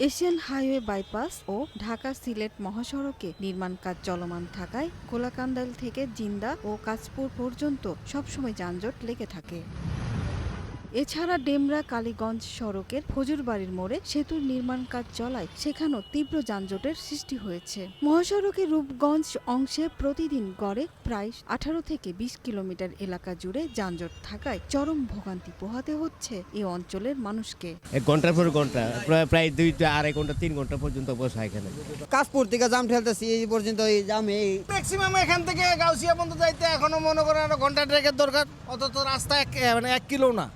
Asian highway bypass ও ঢাকা সিলেট মহাসড়কে নির্মাণ কাজ চলমান থাকায় কোলাকান্দাল থেকে জিন্দা ও কাঁচপুর পর্যন্ত সবসময় যানজট লেগে থাকে। এছাড়া ডেমরা কালীগঞ্জ সড়কের ফজুরবাড়ির মোড়ে সেতুর নির্মাণ কাজ চলায় সেখানেও তীব্র যানজটের সৃষ্টি হয়েছে। মহাসড়কের রূপগঞ্জ অংশে প্রতিদিন গড়ে প্রায় 18 থেকে 20 কিলোমিটার এলাকা জুড়ে যানজট থাকায় চরম ভোগান্তি পোহাতে হচ্ছে এই অঞ্চলের মানুষকে। এক ঘন্টার পর ঘন্টা প্রায় 2-2.5 ঘন্টা 3 ঘন্টা পর্যন্ত বসা এখানে। কাশপুর থেকে জাম ঠেলতেছি এই পর্যন্ত এই জামে ম্যাক্সিমাম এখান থেকে গাউসিয়া পর্যন্ত যাইতে এখনো মনে করেন আরো ঘন্টা ট্রেকের দরকার, অথচ রাস্তা 1 কিলো না।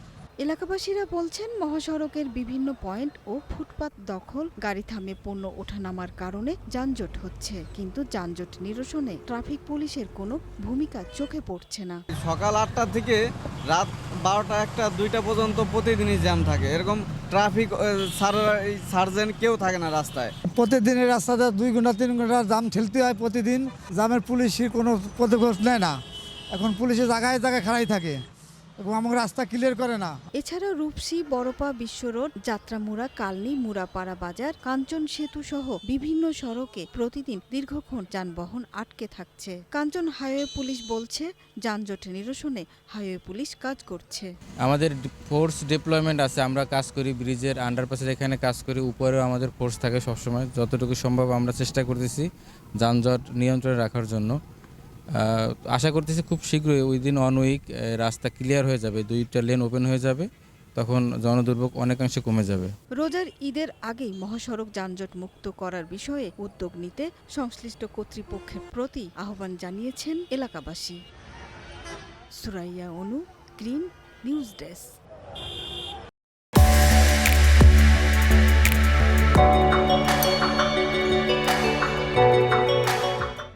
এলাকাবাসীরা বলছেন মহাসড়কের বিভিন্ন পয়েন্ট ও ফুটপাত দখল, গাড়ি থামে পণ্য ওঠানামার কারণে যানজট হচ্ছে, কিন্তু যানজট নিরসনে ট্রাফিক পুলিশের কোনো ভূমিকা চোখে পড়ছে না। সকাল 8টা থেকে রাত 12টা 1টা 2টা পর্যন্ত প্রতিদিনই জ্যাম থাকে। এরকম ট্রাফিক সার্জেন্ট কেউ থাকে না রাস্তায়। প্রতিদিনের রাস্তাতে 2 ঘন্টা 3 ঘন্টা জাম ঠেলতে হয় প্রতিদিন। জামের পুলিশের কোনো পদক্ষেপ নেয় না। এখন পুলিশের জায়গায় জায়গায় খাড়াই থাকে এবং আমাকে রাস্তা ক্লিয়ার করে না। এছাড়া রূপসী, বড়পা, বিশ্ব রোড, যাত্রামুড়া, কালনী, মুড়াপাড়া বাজার, কাঞ্চন সেতু সহ বিভিন্ন সড়কে প্রতিদিন দীর্ঘক্ষণ যানবাহন আটকে থাকছে। কাঞ্চন হাইওয়ে পুলিশ বলছে, যানজট নিরসনে হাইওয়ে পুলিশ কাজ করছে। আমাদের ফোর্স ডিপ্লয়মেন্ট আছে, আমরা কাজ করি ব্রিজের আন্ডারপাসের এখানে কাজ করি, উপরেও আমাদের ফোর্স থাকে সবসময়। যতটুকু সম্ভব আমরা চেষ্টা করতেছি যানজট নিয়ন্ত্রণে রাখার জন্য। আশা করতেছি খুব শীঘ্রই উইদিন 1 উইক রাস্তা ক্লিয়ার হয়ে যাবে, 2টা লেন ওপেন হয়ে যাবে, তখন জনদুর্ভোগ অনেকাংশে কমে যাবে। রোজার ঈদের আগেই মহাসড়ক যানজট মুক্ত করার বিষয়ে উদ্যোগ নিতে সংশ্লিষ্ট কর্তৃপক্ষের প্রতি আহ্বান জানিয়েছেন এলাকাবাসী। সুরাইয়া অনু, গ্রিন নিউজ ডেস্ক।